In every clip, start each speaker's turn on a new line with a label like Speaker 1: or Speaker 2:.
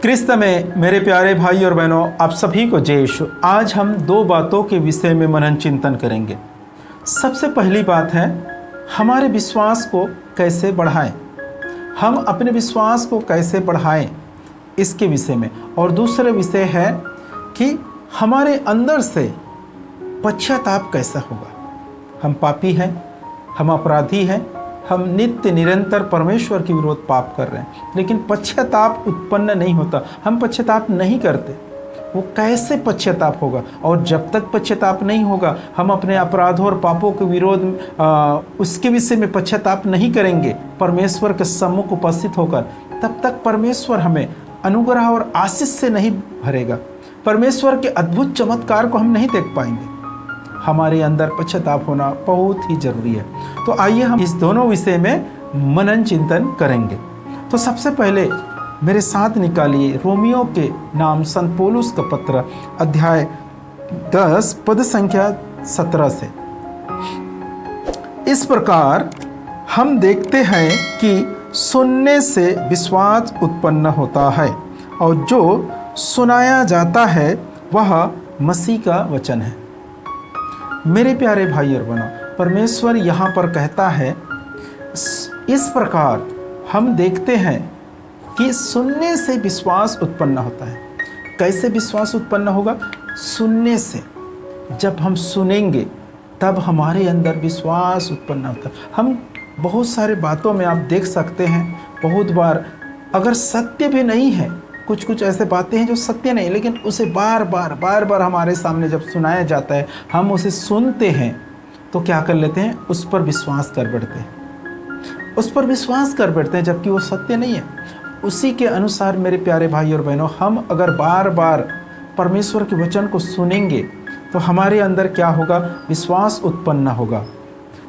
Speaker 1: क्रिस्त में मेरे प्यारे भाई और बहनों, आप सभी को जय यीशु। आज हम दो बातों के विषय में मनन चिंतन करेंगे। सबसे पहली बात है हमारे विश्वास को कैसे बढ़ाएं, हम अपने विश्वास को कैसे बढ़ाएं इसके विषय में। और दूसरा विषय है कि हमारे अंदर से पश्चाताप कैसा होगा। हम पापी हैं, हम अपराधी हैं, हम नित्य निरंतर परमेश्वर के विरोध पाप कर रहे हैं, लेकिन पश्चाताप उत्पन्न नहीं होता, हम पश्चाताप नहीं करते। वो कैसे पश्चाताप होगा? और जब तक पश्चाताप नहीं होगा, हम अपने अपराधों और पापों के विरोध उसके विषय में पश्चाताप नहीं करेंगे परमेश्वर के सम्मुख उपस्थित होकर, तब तक परमेश्वर हमें अनुग्रह और आशीष से नहीं भरेगा। परमेश्वर के अद्भुत चमत्कार को हम नहीं देख पाएंगे। हमारे अंदर पश्चाताप होना बहुत ही जरूरी है। तो आइए हम इस दोनों विषय में मनन चिंतन करेंगे। तो सबसे पहले मेरे साथ निकालिए रोमियो के नाम संत पौलुस का पत्र, अध्याय 10 पद संख्या 17 से। इस प्रकार हम देखते हैं कि सुनने से विश्वास उत्पन्न होता है, और जो सुनाया जाता है वह मसीह का वचन है। मेरे प्यारे भाई और बहनों, परमेश्वर यहाँ पर कहता है इस प्रकार हम देखते हैं कि सुनने से विश्वास उत्पन्न होता है। कैसे विश्वास उत्पन्न होगा? सुनने से। जब हम सुनेंगे तब हमारे अंदर विश्वास उत्पन्न होता है। हम बहुत सारे बातों में आप देख सकते हैं, बहुत बार अगर सत्य भी नहीं है, कुछ ऐसे बातें हैं जो सत्य नहीं, लेकिन उसे बार बार हमारे सामने जब सुनाया जाता है, हम उसे सुनते हैं तो क्या कर लेते हैं? उस पर विश्वास कर बैठते हैं, उस पर विश्वास कर बैठते हैं, जबकि वो सत्य नहीं है। उसी के अनुसार मेरे प्यारे भाई और बहनों, हम अगर बार बार परमेश्वर के वचन को सुनेंगे तो हमारे अंदर क्या होगा? विश्वास उत्पन्न होगा।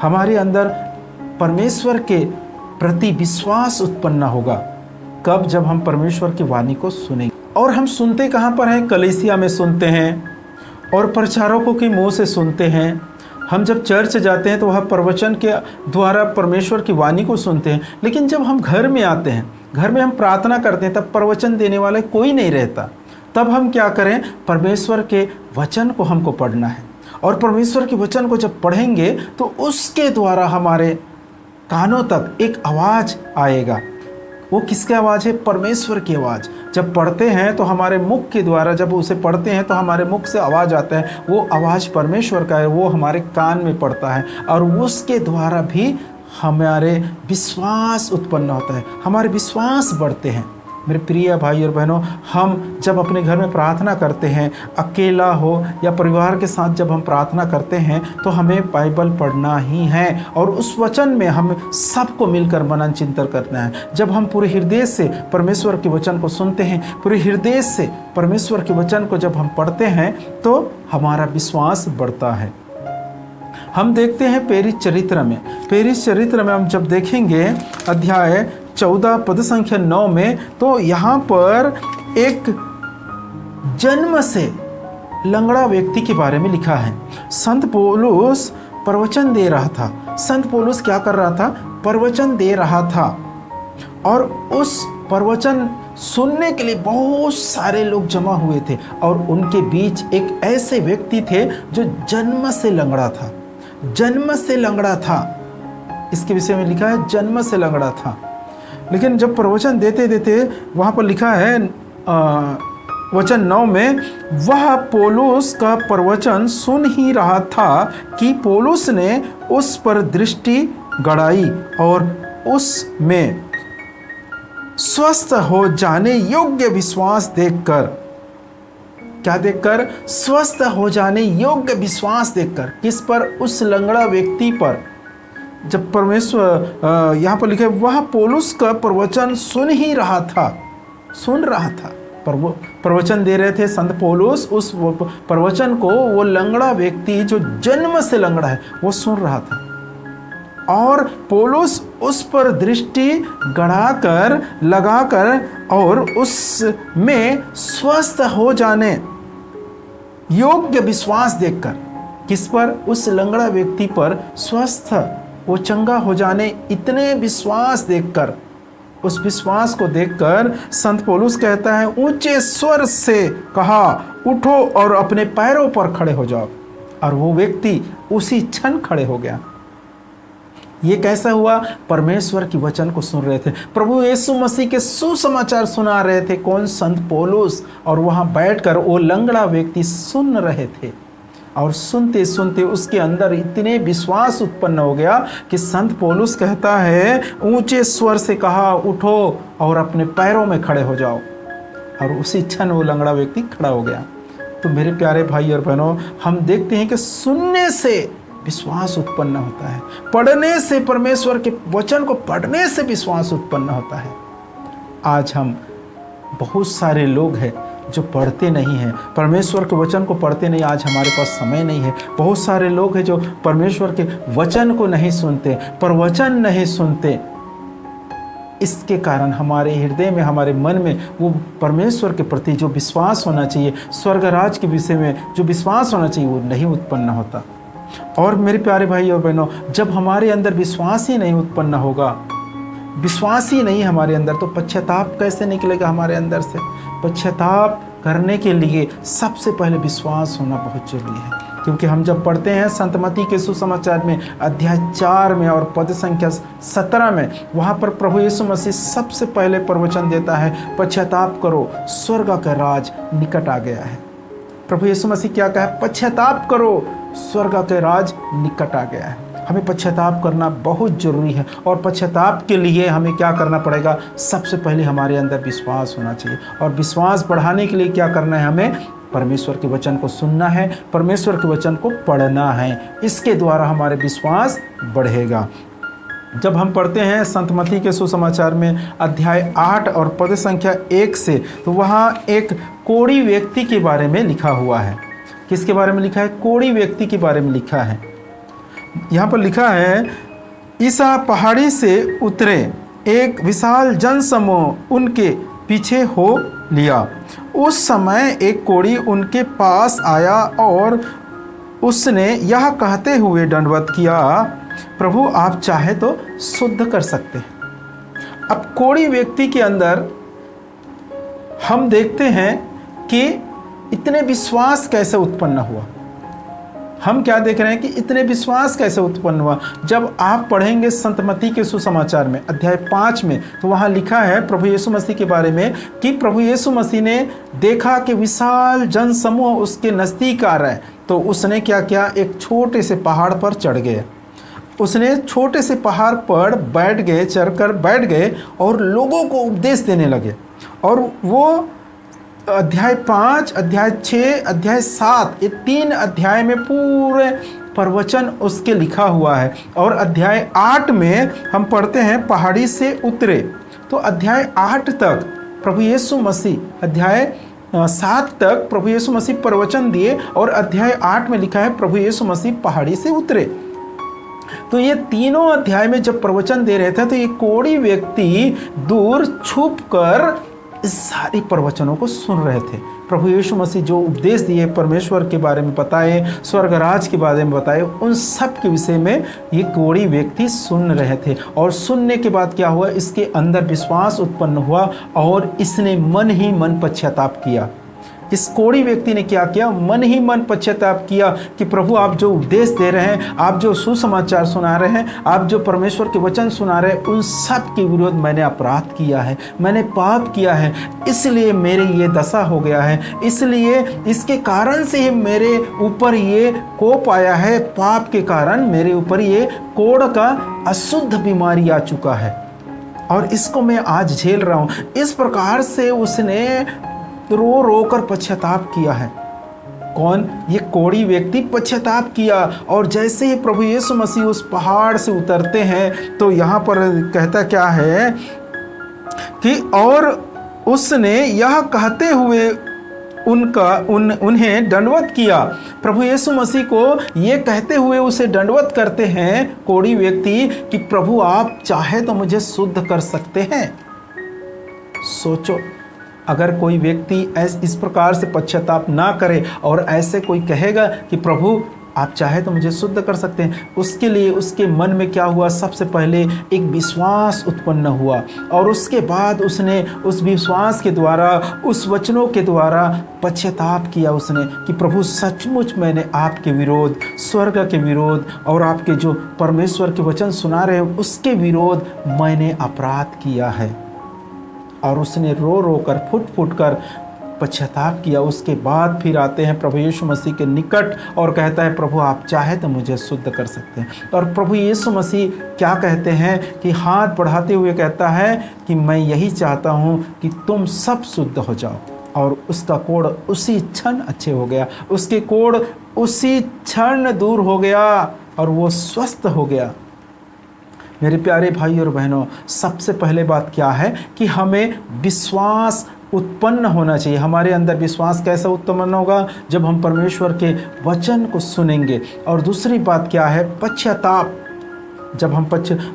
Speaker 1: हमारे अंदर परमेश्वर के प्रति विश्वास उत्पन्न होगा। कब? जब हम परमेश्वर की वाणी को सुनेंगे। और हम सुनते कहाँ पर हैं? कलीसिया में सुनते हैं और प्रचारकों के मुंह से सुनते हैं। हम जब चर्च जाते हैं तो वह प्रवचन के द्वारा परमेश्वर की वाणी को सुनते हैं। लेकिन जब हम घर में आते हैं, घर में हम प्रार्थना करते हैं, तब प्रवचन देने वाला कोई नहीं रहता। तब हम क्या करें? परमेश्वर के वचन को हमको पढ़ना है, और परमेश्वर के वचन को जब पढ़ेंगे तो उसके द्वारा हमारे कानों तक एक आवाज़ आएगा। वो किसकी आवाज़ है? परमेश्वर की आवाज़। जब पढ़ते हैं तो हमारे मुख के द्वारा, जब उसे पढ़ते हैं तो हमारे मुख से आवाज़ आता है, वो आवाज़ परमेश्वर का है, वो हमारे कान में पड़ता है, और उसके द्वारा भी हमारे विश्वास उत्पन्न होता है, हमारे विश्वास बढ़ते हैं। मेरे प्रिय भाई और बहनों, हम जब अपने घर में प्रार्थना करते हैं, अकेला हो या परिवार के साथ जब हम प्रार्थना करते हैं, तो हमें बाइबल पढ़ना ही है, और उस वचन में हम सबको मिलकर मनन चिंतन करना है। जब हम पूरे हृदय से परमेश्वर के वचन को सुनते हैं, पूरे हृदय से परमेश्वर के वचन को जब हम पढ़ते हैं, तो हमारा विश्वास बढ़ता है। हम देखते हैं पेरिस चरित्र में हम जब देखेंगे अध्याय 14 पद संख्या 9 में, तो यहाँ पर एक जन्म से लंगड़ा व्यक्ति के बारे में लिखा है। संत पौलुस प्रवचन दे रहा था। संत पौलुस क्या कर रहा था? प्रवचन दे रहा था, और उस प्रवचन सुनने के लिए बहुत सारे लोग जमा हुए थे, और उनके बीच एक ऐसे व्यक्ति थे जो जन्म से लंगड़ा था। जन्म से लंगड़ा था, इसके विषय में लिखा है जन्म से लंगड़ा था। लेकिन जब प्रवचन देते देते वहाँ पर लिखा है वचन 9 में, वह पौलुस का प्रवचन सुन ही रहा था कि पौलुस ने उस पर दृष्टि गड़ाई, और उसमें स्वस्थ हो जाने योग्य विश्वास देखकर, क्या देखकर? स्वस्थ हो जाने योग्य विश्वास देखकर। किस पर? उस लंगड़ा व्यक्ति पर। जब परमेश्वर यहाँ पर लिखा है वह पौलुस का प्रवचन सुन ही रहा था, सुन रहा था, प्रवचन दे रहे थे संत पौलुस। उस प्रवचन को वो लंगड़ा व्यक्ति जो जन्म से लंगड़ा है वो सुन रहा था, और पौलुस उस पर दृष्टि गड़ाकर, लगाकर, और उसमें स्वस्थ हो जाने योग्य विश्वास देखकर। किस पर? उस लंगड़ा व्यक्ति पर स्वस्थ, वो चंगा हो जाने इतने विश्वास देखकर उस विश्वास को देखकर संत पौलुस कहता है, ऊंचे स्वर से कहा, उठो और अपने पैरों पर खड़े हो जाओ। और वो व्यक्ति उसी क्षण खड़े हो गया। ये कैसा हुआ? परमेश्वर की वचन को सुन रहे थे, प्रभु यीशु मसीह के सुसमाचार सुना रहे थे। कौन? संत पौलुस। और वहाँ बैठकर वो लंगड़ा व्यक्ति सुन रहे थे। और सुनते सुनते उसके अंदर इतने विश्वास उत्पन्न हो गया कि संत पौलुस कहता है, ऊंचे स्वर से कहा, उठो और अपने पैरों में खड़े हो जाओ। और उसी क्षण वो लंगड़ा व्यक्ति खड़ा हो गया। तो मेरे प्यारे भाई और बहनों, हम देखते हैं कि सुनने से विश्वास उत्पन्न होता है, पढ़ने से, परमेश्वर के वचन को पढ़ने से विश्वास उत्पन्न होता है। आज हम बहुत सारे लोग हैं जो पढ़ते नहीं हैं, परमेश्वर के वचन को पढ़ते नहीं। आज हमारे पास समय नहीं है। बहुत सारे लोग हैं जो परमेश्वर के वचन को नहीं सुनते, प्रवचन नहीं सुनते। इसके कारण हमारे हृदय में, हमारे मन में वो परमेश्वर के प्रति जो विश्वास होना चाहिए, स्वर्ग राज के विषय में जो विश्वास होना चाहिए, वो नहीं उत्पन्न होता। और मेरे प्यारे भाई और बहनों, जब हमारे अंदर विश्वास ही नहीं उत्पन्न होगा, विश्वास ही नहीं हमारे अंदर, तो पश्चाताप कैसे निकलेगा हमारे अंदर से? पश्चाताप करने के लिए सबसे पहले विश्वास होना बहुत जरूरी है। क्योंकि हम जब पढ़ते हैं संत मत्ती के सुसमाचार में अध्याय 4 में और पद संख्या 17 में, वहाँ पर प्रभु यीशु मसीह सबसे पहले प्रवचन देता है, पश्चाताप करो, स्वर्ग का राज निकट आ गया है। प्रभु यीशु मसीह क्या कहा? पश्चाताप करो, स्वर्ग का राज निकट आ गया है। हमें पश्चाताप करना बहुत जरूरी है। और पश्चाताप के लिए हमें क्या करना पड़ेगा? सबसे पहले हमारे अंदर विश्वास होना चाहिए। और विश्वास बढ़ाने के लिए क्या करना है? हमें परमेश्वर के वचन को सुनना है, परमेश्वर के वचन को पढ़ना है। इसके द्वारा हमारे विश्वास बढ़ेगा। जब हम पढ़ते हैं संत मत्ती के सुसमाचार में अध्याय 8 और पद संख्या 1 से, तो वहाँ एक कोढ़ी व्यक्ति के बारे में लिखा हुआ है। किसके बारे में लिखा है? कोढ़ी व्यक्ति के बारे में लिखा है। यहाँ पर लिखा है, ईसा पहाड़ी से उतरे, एक विशाल जनसमूह उनके पीछे हो लिया। उस समय एक कोढ़ी उनके पास आया और उसने यह कहते हुए दंडवत किया, प्रभु आप चाहे तो शुद्ध कर सकते हैं। अब कोढ़ी व्यक्ति के अंदर हम देखते हैं कि इतने विश्वास कैसे उत्पन्न हुआ। हम क्या देख रहे हैं कि इतने विश्वास कैसे उत्पन्न हुआ? जब आप पढ़ेंगे संत मत्ती के सुसमाचार में अध्याय 5 में, तो वहाँ लिखा है प्रभु यीशु मसीह के बारे में कि प्रभु यीशु मसीह ने देखा कि विशाल जनसमूह उसके नज़दीक आ रहा है, तो उसने क्या किया? एक छोटे से पहाड़ पर चढ़ गए। उसने छोटे से पहाड़ पर बैठ गए, चढ़कर बैठ गए और लोगों को उपदेश देने लगे। और वो अध्याय 5, अध्याय 6, अध्याय 7, ये 3 अध्याय में पूरे प्रवचन उसके लिखा हुआ है। और अध्याय 8 में हम पढ़ते हैं पहाड़ी से उतरे। तो अध्याय 8 तक प्रभु यीशु मसीह, अध्याय 7 तक प्रभु यीशु मसीह प्रवचन दिए और अध्याय 8 में लिखा है प्रभु यीशु मसीह पहाड़ी से उतरे। तो ये तीनों अध्याय में जब प्रवचन दे रहे थे, तो ये कोढ़ी व्यक्ति दूर छुप कर इस सारी प्रवचनों को सुन रहे थे। प्रभु यीशु मसीह जो उपदेश दिए, परमेश्वर के बारे में बताए, स्वर्ग राज के बारे में बताए, उन सब के विषय में ये कोढ़ी व्यक्ति सुन रहे थे। और सुनने के बाद क्या हुआ? इसके अंदर विश्वास उत्पन्न हुआ और इसने मन ही मन पश्चाताप किया। इस कोढ़ी व्यक्ति ने क्या किया? मन ही मन पश्चाताप किया कि प्रभु आप जो उपदेश दे रहे हैं, आप जो सुसमाचार सुना रहे हैं, आप जो परमेश्वर के वचन सुना रहे हैं, उन सब के विरोध मैंने अपराध किया है, मैंने पाप किया है, इसलिए मेरे ये दशा हो गया है, इसलिए इसके कारण से ही मेरे ऊपर ये कोप आया है, पाप के कारण मेरे ऊपर ये कोढ़ का अशुद्ध बीमारी आ चुका है और इसको मैं आज झेल रहा हूँ। इस प्रकार से उसने रो रो कर पश्चाताप किया है। कौन? ये कोढ़ी व्यक्ति पश्चाताप किया। और जैसे ही प्रभु यीशु मसीह उस पहाड़ से उतरते हैं, तो यहाँ पर कहता क्या है कि और उसने यह कहते हुए उन्हें दंडवत किया। प्रभु यीशु मसीह को ये कहते हुए उसे दंडवत करते हैं कोढ़ी व्यक्ति कि प्रभु आप चाहे तो मुझे शुद्ध कर सकते हैं। सोचो, अगर कोई व्यक्ति इस प्रकार से पश्चाताप ना करे और ऐसे कोई कहेगा कि प्रभु आप चाहे तो मुझे शुद्ध कर सकते हैं। उसके लिए उसके मन में क्या हुआ, सबसे पहले एक विश्वास उत्पन्न हुआ और उसके बाद उसने उस विश्वास के द्वारा, उस वचनों के द्वारा पश्चाताप किया उसने कि प्रभु सचमुच मैंने आपके विरोध, स्वर्ग के विरोध और आपके जो परमेश्वर के वचन सुना रहे हैं उसके विरोध मैंने अपराध किया है। और उसने रो रो कर, फुट फुट कर पश्चाताप किया। उसके बाद फिर आते हैं प्रभु यीशु मसीह के निकट और कहता है प्रभु आप चाहे तो मुझे शुद्ध कर सकते हैं। और प्रभु यीशु मसीह क्या कहते हैं कि हाथ बढ़ाते हुए कहता है कि मैं यही चाहता हूँ कि तुम सब शुद्ध हो जाओ। और उसका कोढ़ उसी क्षण अच्छे हो गया, उसके कोढ़ उसी क्षण दूर हो गया और वो स्वस्थ हो गया। मेरे प्यारे भाई और बहनों, सबसे पहले बात क्या है कि हमें विश्वास उत्पन्न होना चाहिए। हमारे अंदर विश्वास कैसे उत्पन्न होगा, जब हम परमेश्वर के वचन को सुनेंगे। और दूसरी बात क्या है, पश्चाताप। जब हम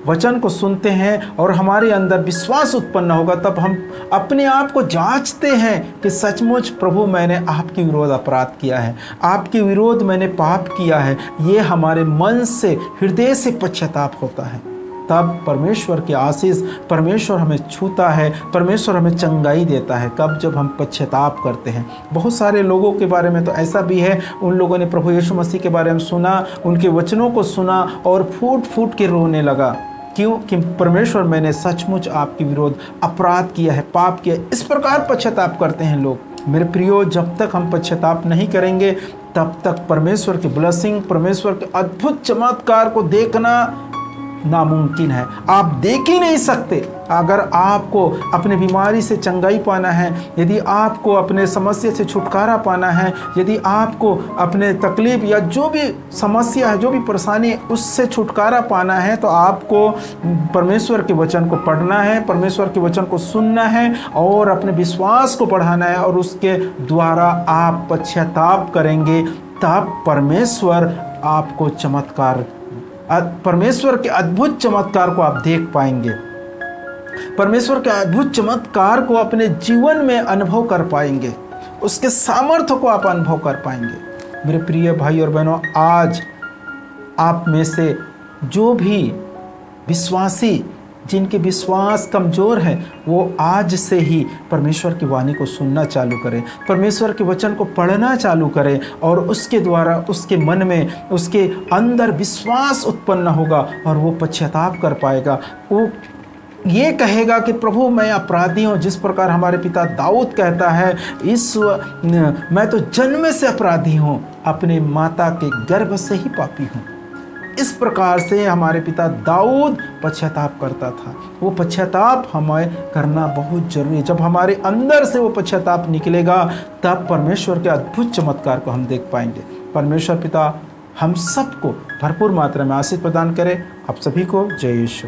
Speaker 1: वचन को सुनते हैं और हमारे अंदर विश्वास उत्पन्न होगा, तब हम अपने आप को जांचते हैं कि सचमुच प्रभु मैंने आपके विरोध अपराध किया है, आपके विरोध मैंने पाप किया है। ये हमारे मन से, हृदय से पश्चाताप होता है। तब परमेश्वर की आशीष, परमेश्वर हमें छूता है, परमेश्वर हमें चंगाई देता है। कब, जब हम पश्चाताप करते हैं। बहुत सारे लोगों के बारे में तो ऐसा भी है, उन लोगों ने प्रभु यीशु मसीह के बारे में सुना, उनके वचनों को सुना और फूट फूट के रोने लगा। क्यों? कि परमेश्वर मैंने सचमुच आपके विरोध अपराध किया है, पाप किया है। इस प्रकार पश्चाताप करते हैं लोग। मेरे प्रियो, जब तक हम पश्चाताप नहीं करेंगे तब तक परमेश्वर की ब्लेसिंग, परमेश्वर के अद्भुत चमत्कार को देखना नामुमकिन है। आप देख ही नहीं सकते। अगर आपको अपने बीमारी से चंगाई पाना है, यदि आपको अपने समस्या से छुटकारा पाना है, यदि आपको अपने तकलीफ या जो भी समस्या है, जो भी परेशानी है, उससे छुटकारा पाना है, तो आपको परमेश्वर के वचन को पढ़ना है, परमेश्वर के वचन को सुनना है और अपने विश्वास को बढ़ाना है। और उसके द्वारा आप पश्चाताप करेंगे, तब परमेश्वर आपको चमत्कार, परमेश्वर के अद्भुत चमत्कार को आप देख पाएंगे। परमेश्वर के अद्भुत चमत्कार को अपने जीवन में अनुभव कर पाएंगे, उसके सामर्थ्य को आप अनुभव कर पाएंगे। मेरे प्रिय भाई और बहनों, आज आप में से जो भी विश्वासी, जिनके विश्वास कमज़ोर है, वो आज से ही परमेश्वर की वाणी को सुनना चालू करें, परमेश्वर के वचन को पढ़ना चालू करें और उसके द्वारा उसके मन में, उसके अंदर विश्वास उत्पन्न होगा और वो पश्चाताप कर पाएगा। वो ये कहेगा कि प्रभु मैं अपराधी हूँ। जिस प्रकार हमारे पिता दाऊद कहता है, मैं तो जन्म से अपराधी हूँ, अपने माता के गर्भ से ही पापी हूँ। इस प्रकार से हमारे पिता दाऊद पश्चाताप करता था। वो पश्चाताप हमें करना बहुत जरूरी है। जब हमारे अंदर से वो पश्चाताप निकलेगा, तब परमेश्वर के अद्भुत चमत्कार को हम देख पाएंगे। परमेश्वर पिता हम सबको भरपूर मात्रा में आशीष प्रदान करे। आप सभी को जय यीशु।